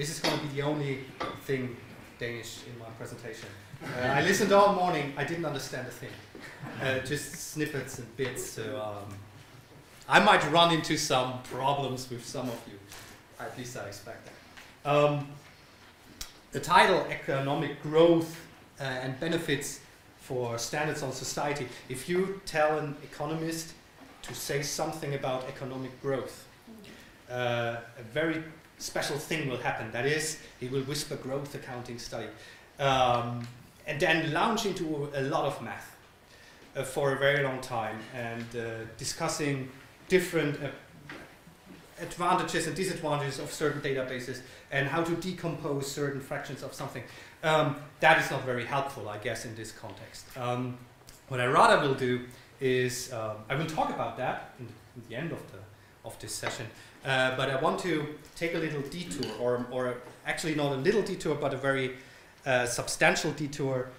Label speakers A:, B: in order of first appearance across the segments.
A: This is going to be the only thing Danish in my presentation. I listened all morning. I didn't understand a thing. Just snippets and bits. So I might run into some problems with some of you. At least I expect that. The title, Economic Growth and Benefits for Standards on Society. If you tell an economist to say something about economic growth, a very special thing will happen. That is, he will whisper growth accounting study. And then launch into a lot of math for a very long time and discussing different advantages and disadvantages of certain databases and how to decompose certain fractions of something. That is not very helpful, I guess, in this context. What I rather will do is, I will talk about that in the end of this session, but I want to take a little detour, or actually not a little detour, but a very substantial detour,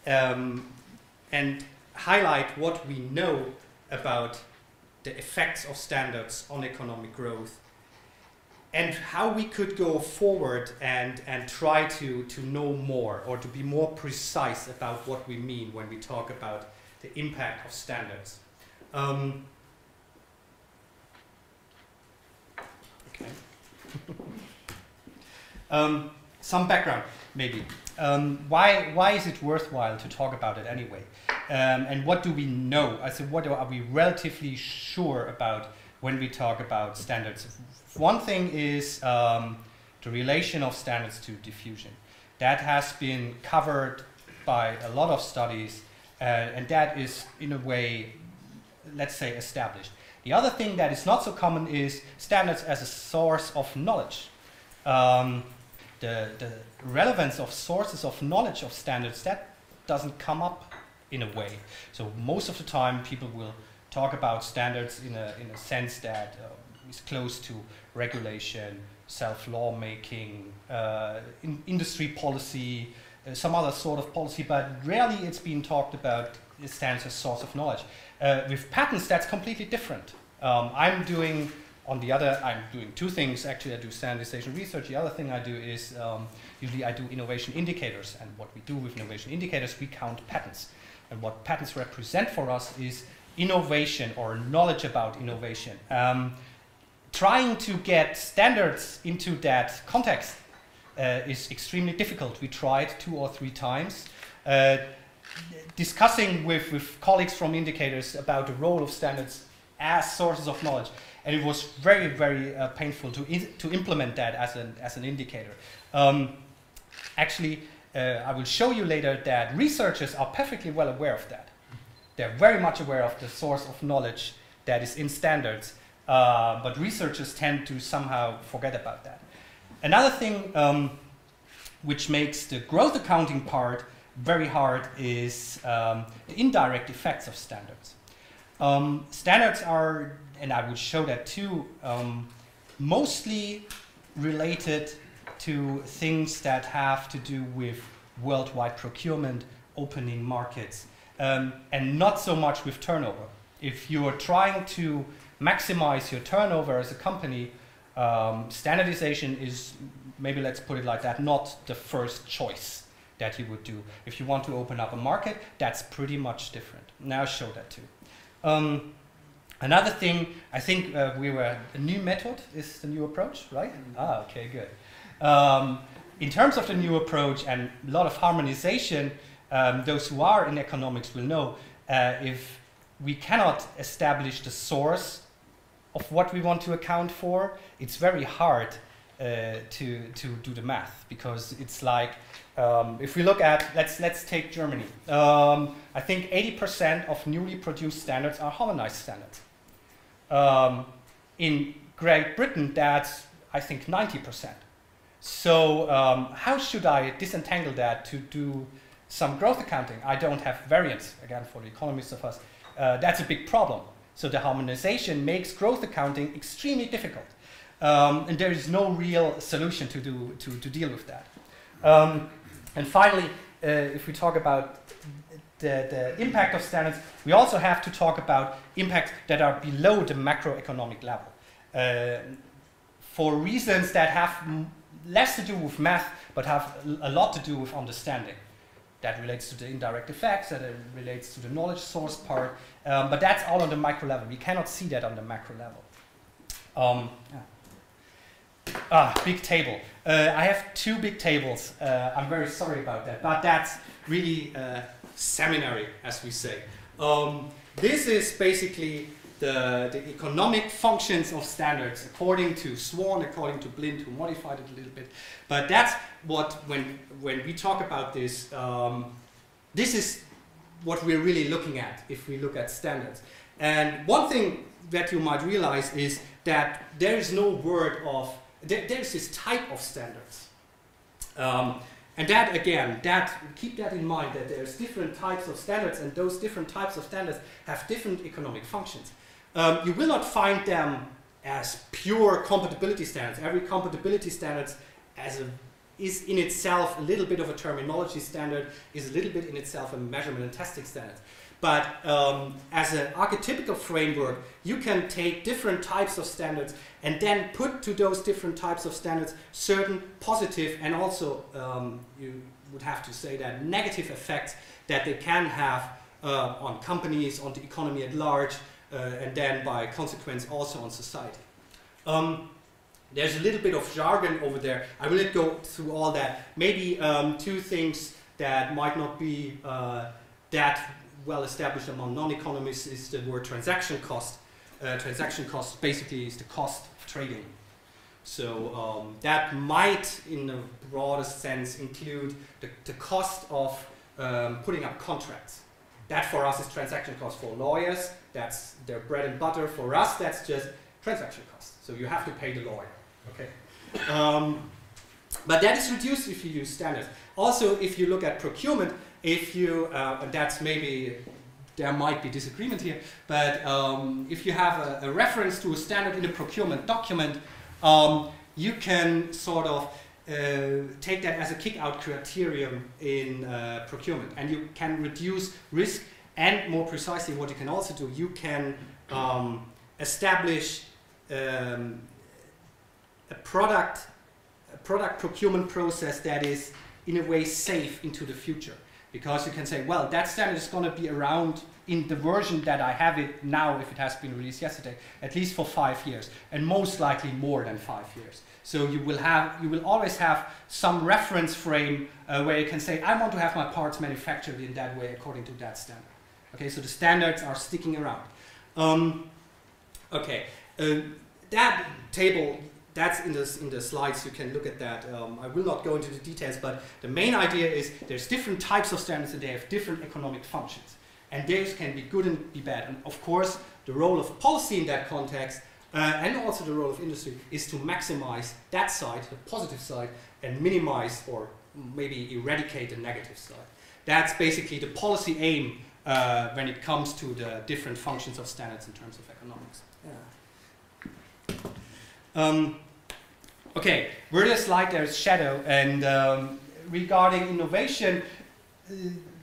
A: and highlight what we know about the effects of standards on economic growth and how we could go forward and try to know more or to be more precise about what we mean when we talk about the impact of standards. Okay. Some background, maybe. Why is it worthwhile to talk about it anyway? And what do we know? I said, what are we relatively sure about when we talk about standards? One thing is the relation of standards to diffusion. That has been covered by a lot of studies, and that is, in a way, let's say, established. The other thing that is not so common is standards as a source of knowledge. The relevance of sources of knowledge of standards, that doesn't come up in a way. So most of the time people will talk about standards in a sense that is close to regulation, self-lawmaking, industry policy, some other sort of policy, but rarely it's been talked about standards as source of knowledge. With patents, that's completely different. I'm doing two things. Actually, I do standardization research. The other thing I do is usually I do innovation indicators. And what we do with innovation indicators, we count patents. And what patents represent for us is innovation or knowledge about innovation. Trying to get standards into that context is extremely difficult. We tried 2 or 3 times. Discussing with colleagues from indicators about the role of standards as sources of knowledge. And it was very, very painful to implement that as an indicator. Actually, I will show you later that researchers are perfectly well aware of that. They're very much aware of the source of knowledge that is in standards, but researchers tend to somehow forget about that. Another thing which makes the growth accounting part very hard is the indirect effects of standards. Standards are, and I will show that too, mostly related to things that have to do with worldwide procurement, opening markets, and not so much with turnover. If you are trying to maximize your turnover as a company, standardization is, maybe let's put it like that, not the first choice that you would do. If you want to open up a market, that's pretty much different. Now I'll show that too. Another thing, I think a new method is the new approach, right? Ah, okay, good. In terms of the new approach and a lot of harmonization, those who are in economics will know if we cannot establish the source of what we want to account for, it's very hard to do the math, because it's like, if we look at, let's take Germany. I think 80% of newly produced standards are harmonized standards. In Great Britain, that's, I think, 90%. So how should I disentangle that to do some growth accounting? I don't have variance, again, for the economists of us. That's a big problem. So the harmonization makes growth accounting extremely difficult. And there is no real solution to deal with that. And finally, if we talk about the impact of standards, we also have to talk about impacts that are below the macroeconomic level. For reasons that have less to do with math, but have a lot to do with understanding. That relates to the indirect effects, that relates to the knowledge source part, but that's all on the micro level. We cannot see that on the macro level. Big table. I have two big tables. I'm very sorry about that, but that's really seminary, as we say. This is basically the economic functions of standards according to Swan, according to Blind, who modified it a little bit. But that's what, when we talk about this, this is what we're really looking at if we look at standards. And one thing that you might realize is that there is no word of, there's this type of standards. And that, again, keep that in mind, that there's different types of standards, and those different types of standards have different economic functions. You will not find them as pure compatibility standards. Every compatibility standard is in itself a little bit of a terminology standard, is a little bit in itself a measurement and testing standard. But as an archetypical framework, you can take different types of standards and then put to those different types of standards certain positive and also, you would have to say that, negative effects that they can have on companies, on the economy at large, and then by consequence also on society. There's a little bit of jargon over there. I will not go through all that. Maybe two things that might not be that well established among non-economists is the word transaction cost. Transaction cost basically is the cost of trading. So that might, in the broadest sense, include the cost of putting up contracts. That for us is transaction cost. For lawyers, that's their bread and butter. For us, that's just transaction cost. So you have to pay the lawyer. Okay. But that is reduced if you use standards. Also, if you look at procurement, if you, and that's maybe, there might be disagreement here, but if you have a reference to a standard in a procurement document, you can sort of take that as a kick-out criterion in procurement, and you can reduce risk, and more precisely what you can also do, you can establish a product procurement process that is in a way safe into the future. Because you can say, well, that standard is going to be around in the version that I have it now, if it has been released yesterday, at least for 5 years, and most likely more than 5 years. So you will always have some reference frame where you can say, I want to have my parts manufactured in that way according to that standard. Okay, so the standards are sticking around. That table, that's in the slides, you can look at that. I will not go into the details, but the main idea is there's different types of standards and they have different economic functions. And those can be good and be bad. And of course, the role of policy in that context, and also the role of industry, is to maximize that side, the positive side, and minimize or maybe eradicate the negative side. That's basically the policy aim when it comes to the different functions of standards in terms of economics. Yeah. Okay, where there's light, there's shadow, and regarding innovation,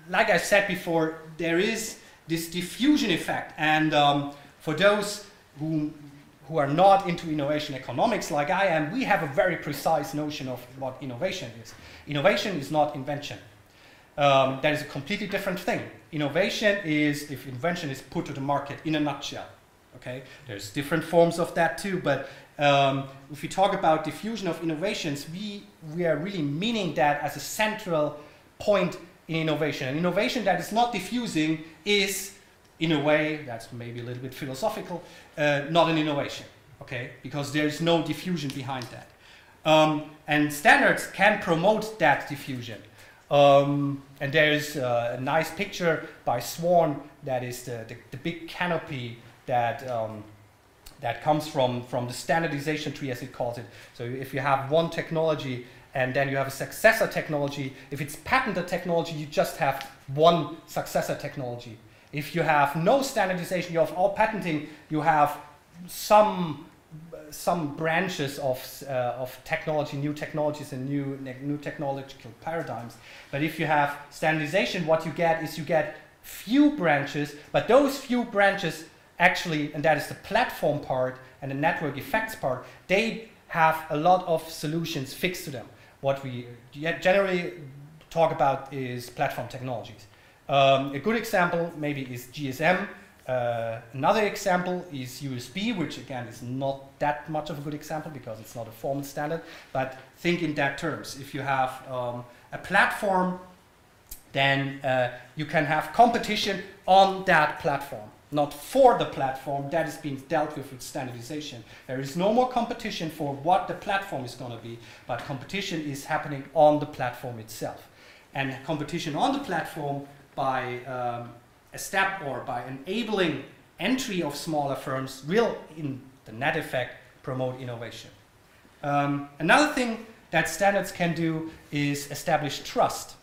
A: like I said before, there is this diffusion effect, and for those who are not into innovation economics like I am, we have a very precise notion of what innovation is. Innovation is not invention. That is a completely different thing. Innovation is if invention is put to the market in a nutshell. Okay, there's different forms of that too, but if we talk about diffusion of innovations, we are really meaning that as a central point in innovation. And innovation that is not diffusing is, in a way, that's maybe a little bit philosophical, not an innovation, okay? Because there's no diffusion behind that. And standards can promote that diffusion. And there's a nice picture by Swan that is the big canopy that that comes from the standardization tree, as it calls it. So if you have one technology and then you have a successor technology, if it's patented technology, you just have one successor technology. If you have no standardization, you have all patenting, you have some branches of technology, new technologies and new technological paradigms. But if you have standardization, what you get is you get few branches, but those few branches actually, and that is the platform part and the network effects part, they have a lot of solutions fixed to them. What we generally talk about is platform technologies. A good example maybe is GSM. Another example is USB, which again is not that much of a good example because it's not a formal standard, but think in that terms. If you have a platform, then you can have competition on that platform, not for the platform. That is being dealt with standardization. There is no more competition for what the platform is going to be, but competition is happening on the platform itself. And competition on the platform by a step or by enabling entry of smaller firms will, in the net effect, promote innovation. Another thing that standards can do is establish trust.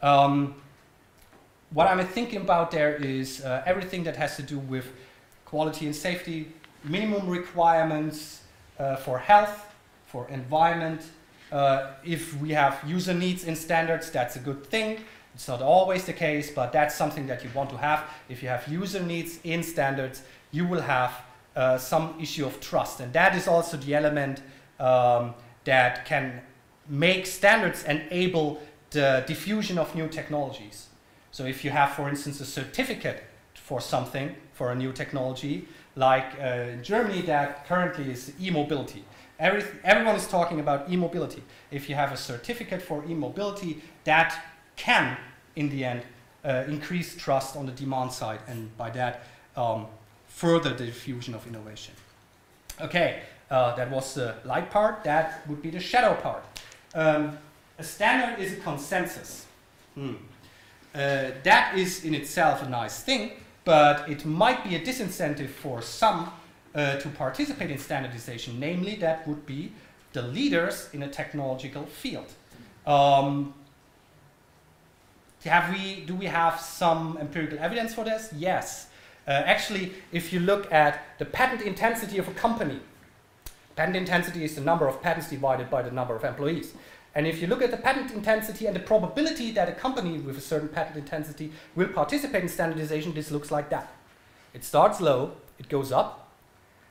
A: What I'm thinking about there is everything that has to do with quality and safety, minimum requirements for health, for environment. If we have user needs in standards, that's a good thing. It's not always the case, but that's something that you want to have. If you have user needs in standards, you will have some issue of trust. And that is also the element that can make standards enable the diffusion of new technologies. So if you have, for instance, a certificate for something, for a new technology, like in Germany that currently is e-mobility. Everyone is talking about e-mobility. If you have a certificate for e-mobility, that can, in the end, increase trust on the demand side, and by that, further the diffusion of innovation. Okay, that was the light part. That would be the shadow part. A standard is a consensus. That is in itself a nice thing, but it might be a disincentive for some to participate in standardization, namely that would be the leaders in a technological field. Do we have some empirical evidence for this? Yes. Actually, if you look at the patent intensity of a company, patent intensity is the number of patents divided by the number of employees. And if you look at the patent intensity and the probability that a company with a certain patent intensity will participate in standardization, this looks like that. It starts low, it goes up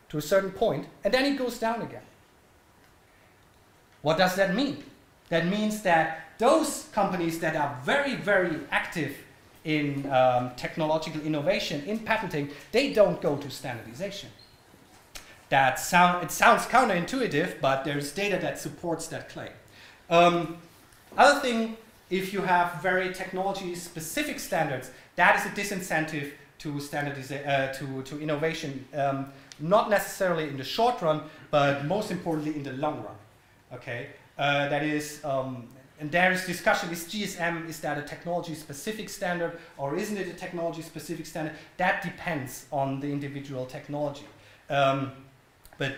A: to a certain point, and then it goes down again. What does that mean? That means that those companies that are very, very active in technological innovation, in patenting, they don't go to standardization. It sounds counterintuitive, but there's data that supports that claim. Other thing, if you have very technology-specific standards, that is a disincentive to to innovation, not necessarily in the short run, but most importantly in the long run. Okay, that is, and there is discussion: is GSM, is that a technology-specific standard, or isn't it a technology-specific standard? That depends on the individual technology. But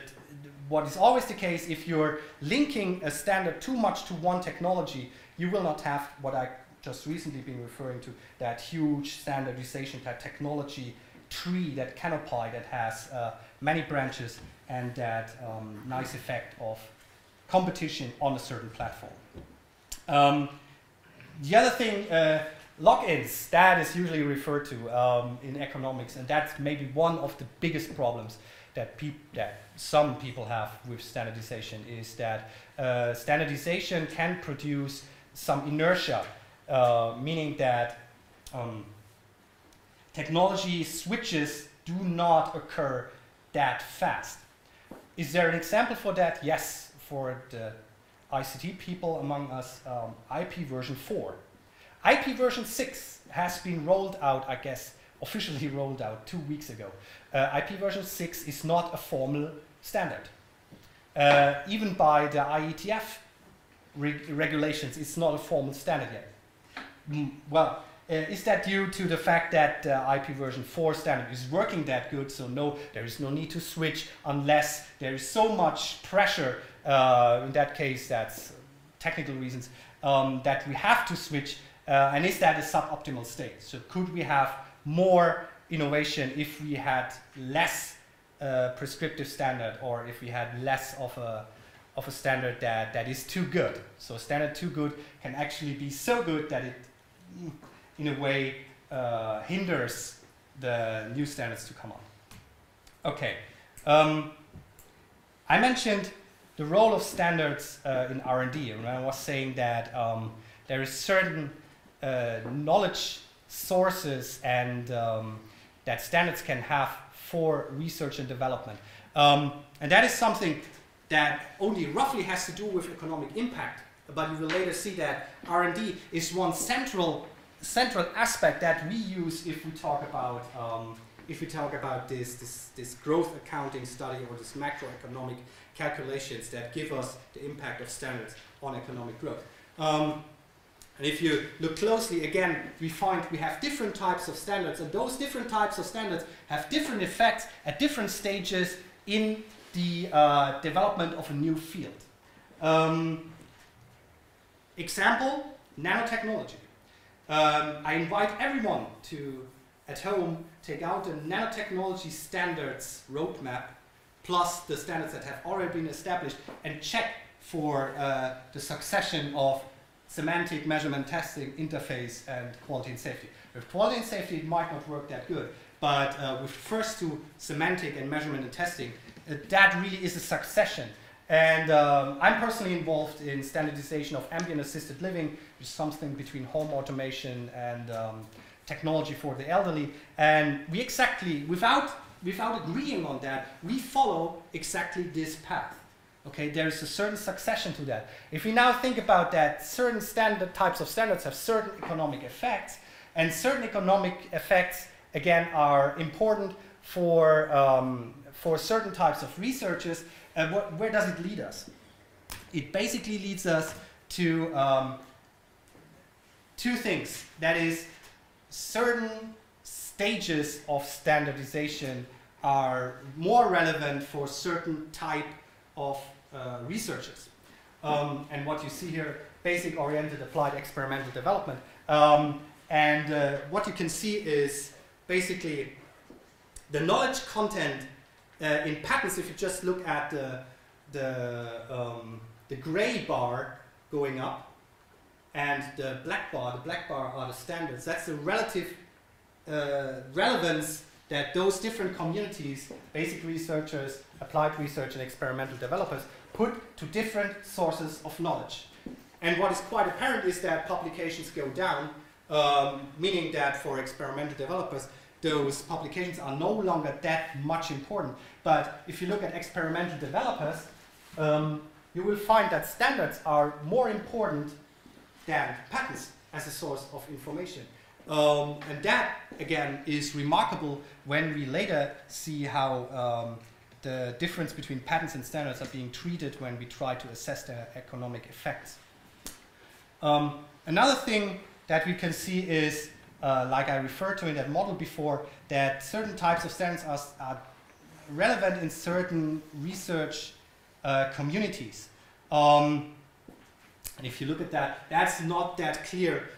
A: what is always the case, if you're linking a standard too much to one technology, you will not have what I just recently been referring to, that huge standardization, that technology tree, that canopy that has many branches and that nice effect of competition on a certain platform. The other thing, logins, that is usually referred to in economics, and that's maybe one of the biggest problems that some people have with standardization, is that standardization can produce some inertia, meaning that technology switches do not occur that fast. Is there an example for that? Yes, for the ICT people among us, IP version 4. IP version 6 has been rolled out, I guess, officially rolled out 2 weeks ago. IP version 6 is not a formal standard. Even by the IETF regulations, it's not a formal standard yet. Well, is that due to the fact that IP version 4 standard is working that good, so no, there is no need to switch unless there is so much pressure, in that case that's technical reasons, that we have to switch, and is that a suboptimal state? So could we have more innovation if we had less prescriptive standard, or if we had less of a standard that is too good? So standard too good can actually be so good that it, in a way, hinders the new standards to come on. Okay, I mentioned the role of standards in R&D. And I was saying that there is certain knowledge sources and that standards can have for research and development. And that is something that only roughly has to do with economic impact, but you will later see that R&D is one central aspect that we use if we talk about this growth accounting study or this macroeconomic calculations that give us the impact of standards on economic growth. And if you look closely, again, we find we have different types of standards, and those different types of standards have different effects at different stages in the development of a new field. Example, nanotechnology. I invite everyone to, at home, take out the nanotechnology standards roadmap plus the standards that have already been established and check for the succession of semantic, measurement, testing, interface, and quality and safety. With quality and safety, it might not work that good, but with first two, semantic and measurement and testing, that really is a succession. And I'm personally involved in standardization of ambient assisted living, which is something between home automation and technology for the elderly. And we exactly, without agreeing on that, we follow exactly this path. Okay, there is a certain succession to that. If we now think about that, certain types of standards have certain economic effects, and certain economic effects, again, are important for certain types of researchers. Where does it lead us? It basically leads us to two things. That is, certain stages of standardization are more relevant for certain type of researchers. And what you see here, basic, oriented, applied, experimental development. What you can see is basically the knowledge content in patents. If you just look at the gray bar going up and the black bar are the standards. That's the relative relevance that those different communities, basic researchers, applied research, and experimental developers, put to different sources of knowledge. And what is quite apparent is that publications go down, meaning that for experimental developers, those publications are no longer that much important. But if you look at experimental developers, you will find that standards are more important than patents as a source of information. And that, again, is remarkable when we later see how the difference between patents and standards are being treated when we try to assess their economic effects. Another thing that we can see is, like I referred to in that model before, that certain types of standards are relevant in certain research communities. And if you look at that, that's not that clear.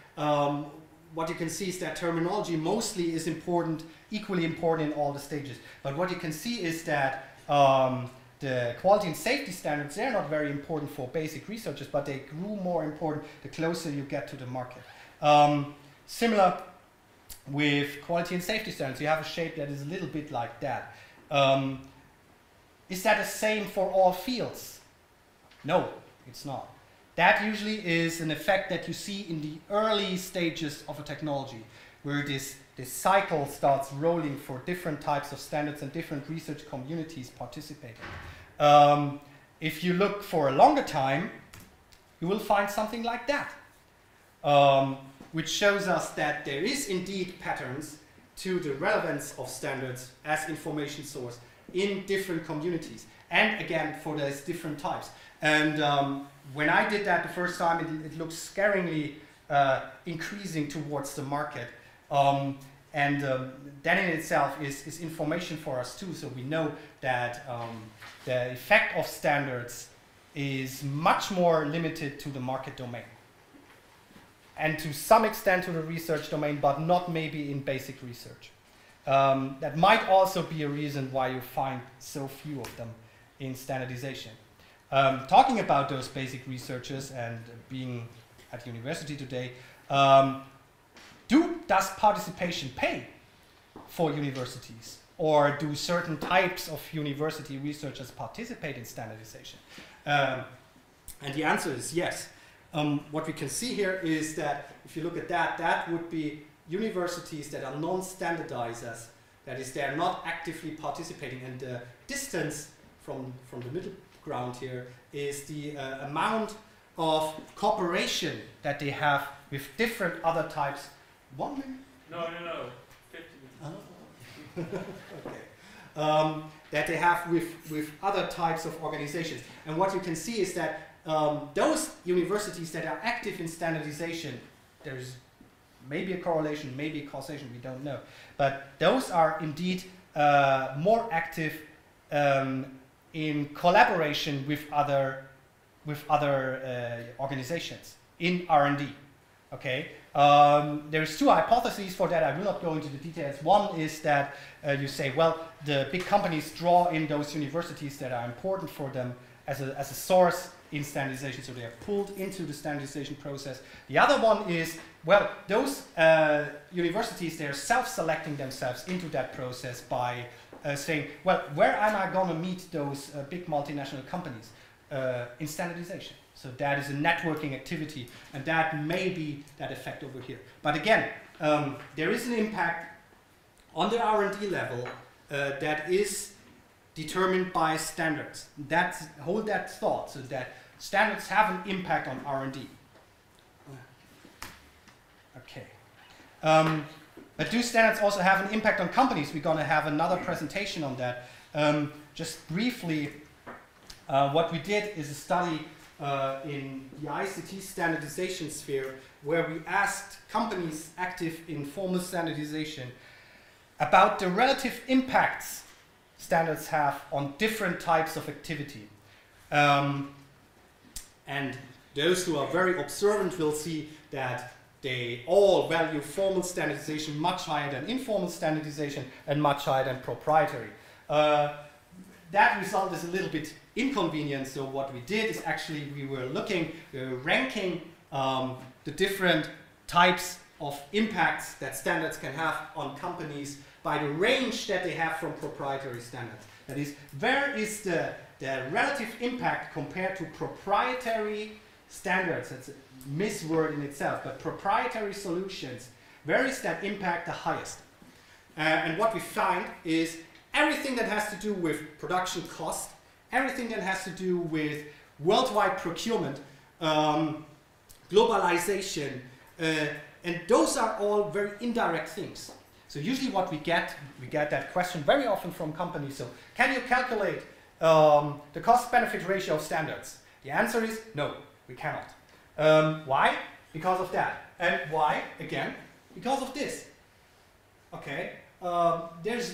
A: What you can see is that terminology mostly is important, equally important in all the stages. But what you can see is that the quality and safety standards, they're not very important for basic researchers, but they grew more important the closer you get to the market. Similar with quality and safety standards, you have a shape that is a little bit like that. Is that the same for all fields? No, it's not. That usually is an effect that you see in the early stages of a technology, where this cycle starts rolling for different types of standards and different research communities participating. If you look for a longer time, you will find something like that, which shows us that there is indeed patterns to the relevance of standards as information source in different communities, and again for those different types. And when I did that the first time, it looked scarily increasing towards the market. That in itself is information for us too, so we know that the effect of standards is much more limited to the market domain. And to some extent to the research domain, but not maybe in basic research. That might also be a reason why you find so few of them in standardization. Talking about those basic researchers and being at university today, does participation pay for universities? or do certain types of university researchers participate in standardization? And the answer is yes. What we can see here is that if you look at that, that would be universities that are non-standardizers. That is, they are not actively participating, and the distance from the middle ground here is the amount of cooperation that they have with different other types. 1 minute?
B: No, 50 minutes.
A: Okay. That they have with other types of organizations. And what you can see is that those universities that are active in standardization, there's maybe a correlation, maybe a causation, we don't know. But those are indeed more active in collaboration with other organizations in R&D. Okay, there's two hypotheses for that. I will not go into the details. One is that you say, well, the big companies draw in those universities that are important for them as a source in standardization, so they are pulled into the standardization process. The other one is, well, those universities, they are self-selecting themselves into that process by saying, well, where am I going to meet those big multinational companies? In standardization. So that is a networking activity, and that may be that effect over here. But again, there is an impact on the R&D level that is determined by standards. Hold that thought, so that standards have an impact on R&D. Okay. But do standards also have an impact on companies? We're going to have another presentation on that. Just briefly, what we did is a study in the ICT standardization sphere, where we asked companies active in formal standardization about the relative impacts standards have on different types of activity. And those who are very observant will see that they all value formal standardization much higher than informal standardization and much higher than proprietary. That result is a little bit inconvenient, so what we did is actually we were ranking the different types of impacts that standards can have on companies by the range that they have from proprietary standards. That is, where is the relative impact compared to proprietary standards? That's a misword in itself, but proprietary solutions, where is that impact the highest? And what we find is everything that has to do with production cost, everything that has to do with worldwide procurement, globalization, and those are all very indirect things. So usually what we get that question very often from companies. So can you calculate the cost-benefit ratio of standards? The answer is no, we cannot. Why? Because of that. And why? Again, because of this. Okay. There's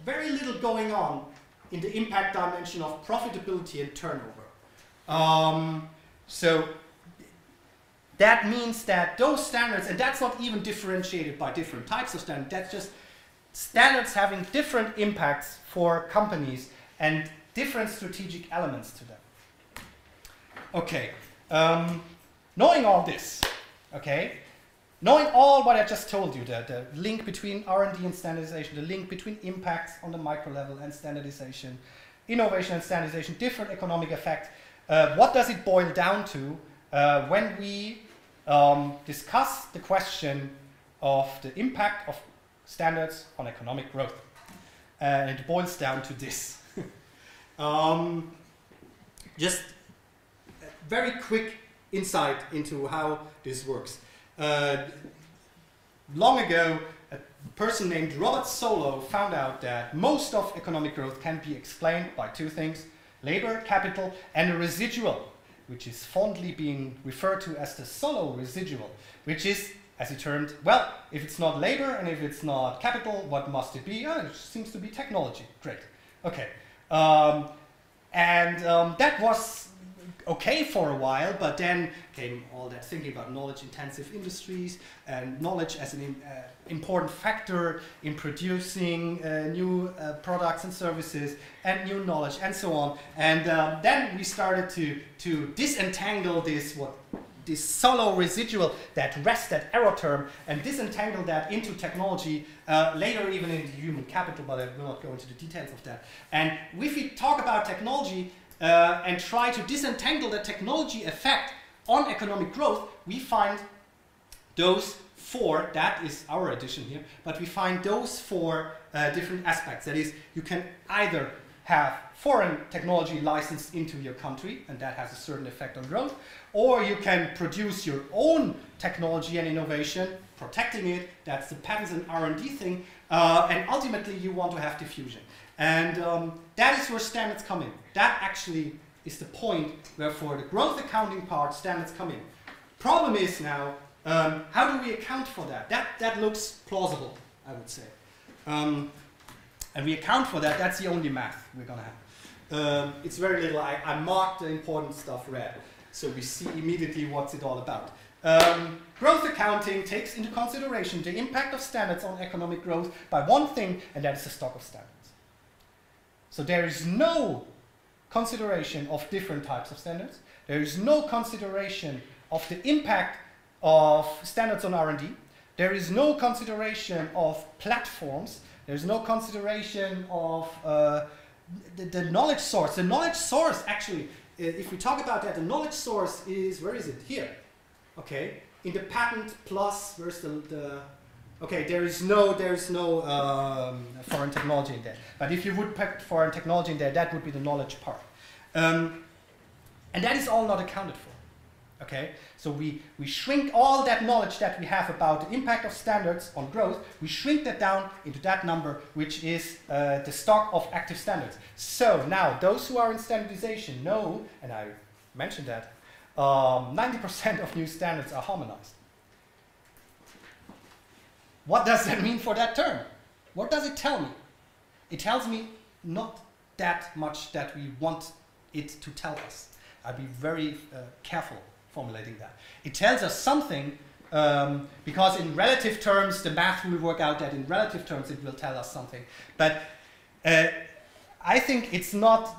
A: very little going on in the impact dimension of profitability and turnover. So that means that those standards, and that's not even differentiated by different types of standards, that's just standards having different impacts for companies and different strategic elements to them. Okay, knowing all this, okay, knowing all what I just told you, the link between R&D and standardization, the link between impacts on the micro level and standardization, innovation and standardization, different economic effects, what does it boil down to when we discuss the question of the impact of standards on economic growth? And it boils down to this. Just a very quick insight into how this works. Long ago, a person named Robert Solow found out that most of economic growth can be explained by two things: labor, capital, and a residual, which is fondly being referred to as the Solow residual, which is, as he termed, well, if it's not labor and if it's not capital, what must it be? Oh, it seems to be technology. Great. Okay. That was okay for a while, but then came all that thinking about knowledge-intensive industries and knowledge as an important factor in producing new products and services and new knowledge and so on. And then we started to disentangle this, what this solo residual that rests that error term and disentangle that into technology, later even into human capital, but I will not go into the details of that. And if we talk about technology and try to disentangle the technology effect on economic growth, we find those four, that is our addition here, but we find those four different aspects. That is, you can either have foreign technology licensed into your country, and that has a certain effect on growth, or you can produce your own technology and innovation, protecting it, that's the patents and R&D thing, and ultimately you want to have diffusion. And that is where standards come in. That actually is the point where for the growth accounting part, standards come in. Problem is now, how do we account for that? That looks plausible, I would say. And we account for that, that's the only math we're going to have. It's very little, I marked the important stuff red, so we see immediately what's it all about. Growth accounting takes into consideration the impact of standards on economic growth by one thing, and that is the stock of standards. So there is no consideration of different types of standards. There is no consideration of the impact of standards on R&D. There is no consideration of platforms. There's no consideration of the knowledge source. The knowledge source, actually, if we talk about that, the knowledge source is, where is it? Here. Okay. In the patent plus, where's the okay, there is no foreign technology in there. But if you would put foreign technology in there, that would be the knowledge part. And that is all not accounted for. Okay, so we shrink all that knowledge that we have about the impact of standards on growth, we shrink that down into that number, which is the stock of active standards. So now, those who are in standardization know, and I mentioned that, 90% of new standards are harmonized. What does that mean for that term? What does it tell me? It tells me not that much that we want it to tell us. I'd be very careful formulating that. It tells us something because in relative terms, the math will work out that in relative terms it will tell us something. But I think it's not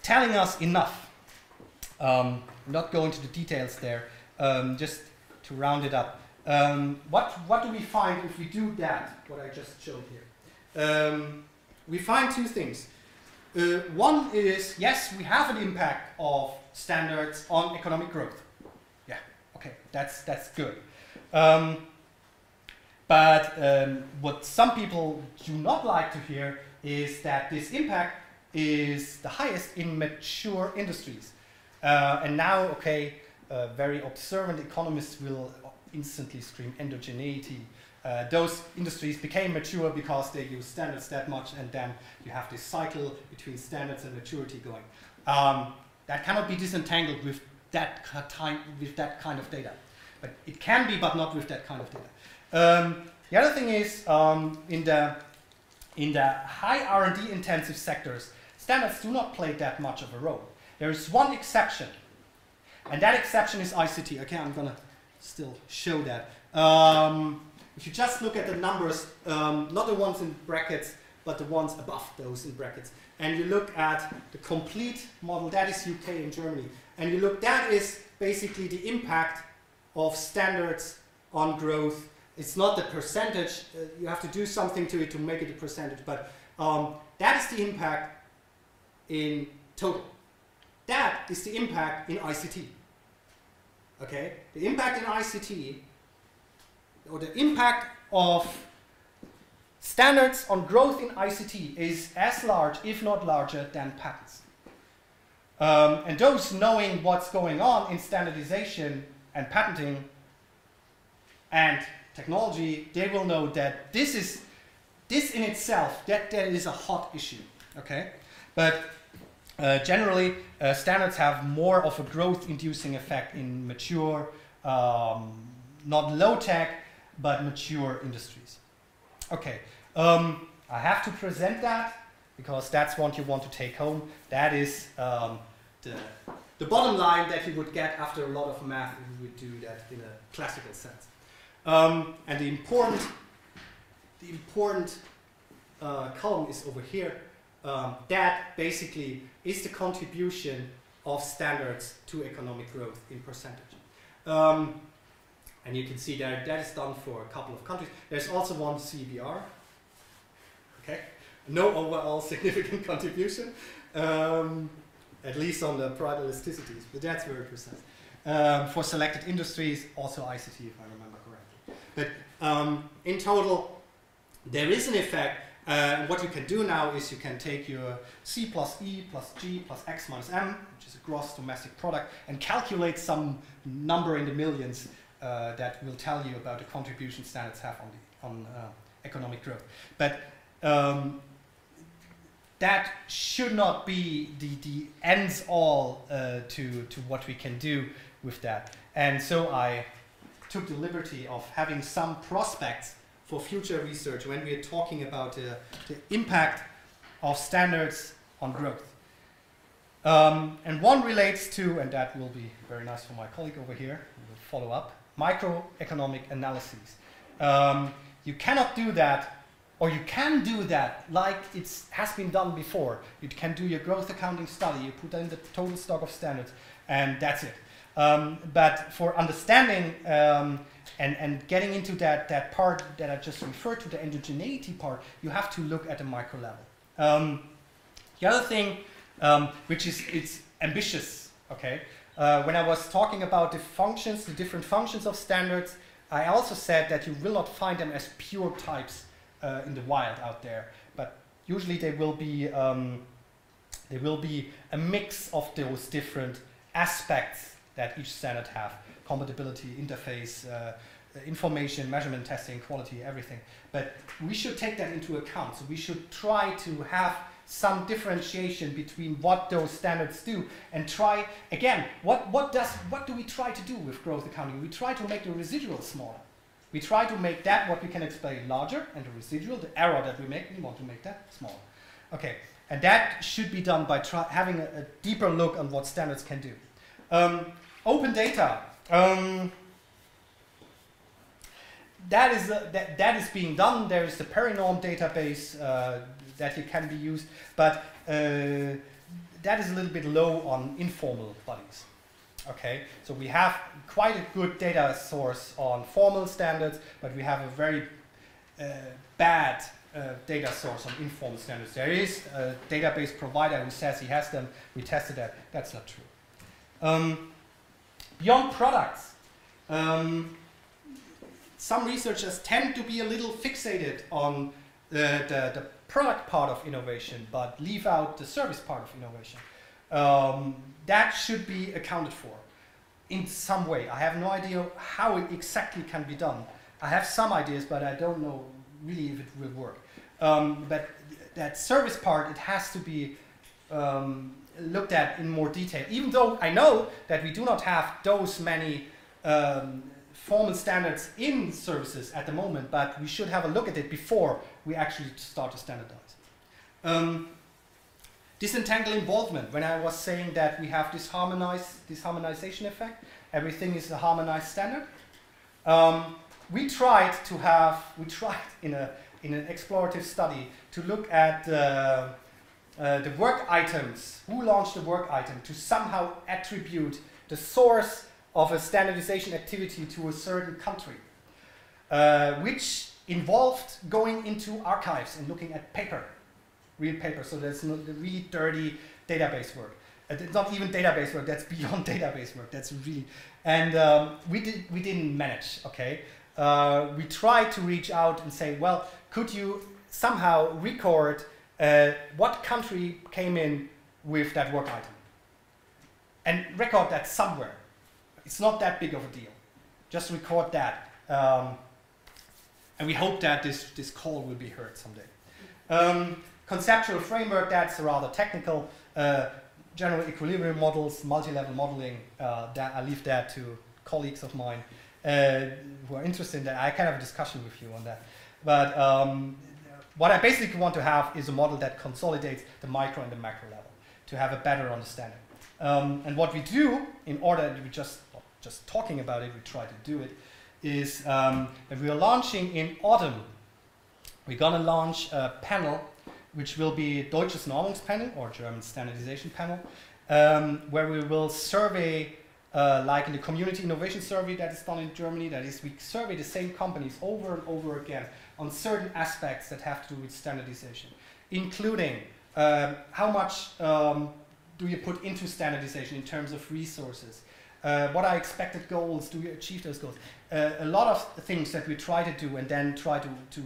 A: telling us enough. Not go into the details there, just to round it up. What do we find if we do that, what I just showed here? We find two things. One is, yes, we have an impact of standards on economic growth. Yeah, okay, that's good. But what some people do not like to hear is that this impact is the highest in mature industries. And now, okay, very observant economists will instantly scream endogeneity. Those industries became mature because they use standards that much, and then you have this cycle between standards and maturity going. That cannot be disentangled with that kind of data. But it can be, but not with that kind of data. The other thing is, in the high R&D intensive sectors, standards do not play that much of a role. There is one exception, and that exception is ICT. Okay, I'm going to still show that. If you just look at the numbers, not the ones in brackets, but the ones above those in brackets, and you look at the complete model, that is UK and Germany, and you look, that is basically the impact of standards on growth. It's not the percentage, you have to do something to it to make it a percentage, but that is the impact in total. That is the impact in ICT. Okay? The impact in ICT, or the impact of standards on growth in ICT is as large, if not larger, than patents. And those knowing what's going on in standardization and patenting and technology, they will know that this in itself, that is a hot issue. Okay? But generally, standards have more of a growth-inducing effect in mature, not low-tech, but mature industries. Okay, I have to present that because that's what you want to take home. That is the bottom line that you would get after a lot of math if you would do that in a classical sense. And the important column is over here. That basically is the contribution of standards to economic growth in percentage. And you can see that is done for a couple of countries. There's also one CBR. Okay, no overall significant contribution, at least on the prior elasticities, but that's very precise. For selected industries, also ICT, if I remember correctly. But in total, there is an effect. What you can do now is you can take your C plus E plus G plus X minus M, which is a gross domestic product, and calculate some number in the millions that will tell you about the contribution standards have on economic growth. But that should not be the ends all to what we can do with that. And so I took the liberty of having some prospects for future research when we are talking about the impact of standards on growth. And one relates to, and that will be very nice for my colleague over here, who will follow up, microeconomic analyses. You cannot do that, or you can do that like it has been done before. You can do your growth accounting study, you put in the total stock of standards, and that's it. But for understanding and getting into that part that I just referred to, the endogeneity part, you have to look at the micro level. The other thing, which is it's ambitious, okay? When I was talking about the functions, the different functions of standards, I also said that you will not find them as pure types in the wild out there, but usually they will be a mix of those different aspects that each standard have: compatibility, interface, information, measurement, testing, quality, everything. But we should take that into account. So we should try to have some differentiation between what those standards do, and try again. What do we try to do with growth accounting? We try to make the residual smaller. We try to make that what we can explain larger, and the residual, the error that we make, we want to make that smaller. Okay, and that should be done by having a deeper look on what standards can do. Open data. That is being done. There is the Perinorm database that you can be used, but that is a little bit low on informal bodies. Okay, so we have quite a good data source on formal standards, but we have a very bad data source on informal standards. There is a database provider who says he has them. We tested that. That's not true. Beyond products, some researchers tend to be a little fixated on the product part of innovation, but leave out the service part of innovation. That should be accounted for in some way. I have no idea how it exactly can be done. I have some ideas, but I don't know really if it will work. But that service part, it has to be looked at in more detail, even though I know that we do not have those many formal standards in services at the moment, but we should have a look at it before we actually start to standardize. Disentangle involvement. When I was saying that we have this harmonization effect, everything is a harmonized standard. We tried in an explorative study to look at the work items, who launched the work item, to somehow attribute the source of a standardization activity to a certain country, which involved going into archives and looking at paper, real paper. So there's no the really dirty database work. It's not even database work. That's beyond database work. That's really, and we didn't manage. Okay, we tried to reach out and say, well, could you somehow record what country came in with that work item, and record that somewhere. It's not that big of a deal. Just record that. And we hope that this call will be heard someday. Conceptual framework, that's rather technical. General equilibrium models, multi-level modeling, that I leave that to colleagues of mine who are interested in that. I can have a discussion with you on that. But what I basically want to have is a model that consolidates the micro and the macro level to have a better understanding. And what we do, in order to just talking about it, we try to do it, is that we are launching in autumn. We're going to launch a panel, which will be Deutsches Normungspanel, or German Standardization Panel, where we will survey like in the community innovation survey that is done in Germany, that is, we survey the same companies over and over again on certain aspects that have to do with standardization, including how much do you put into standardization in terms of resources? What are expected goals? Do you achieve those goals? A lot of things that we try to do and then try to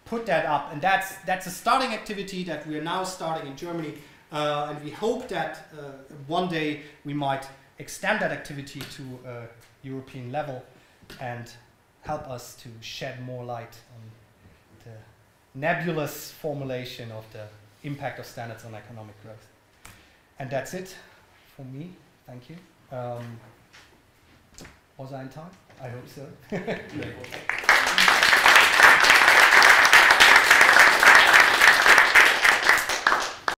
A: put that up. And that's a starting activity that we are now starting in Germany. And we hope that one day we might extend that activity to a European level and help us to shed more light on the nebulous formulation of the impact of standards on economic growth. And that's it for me. Thank you. Was I in time? I hope so.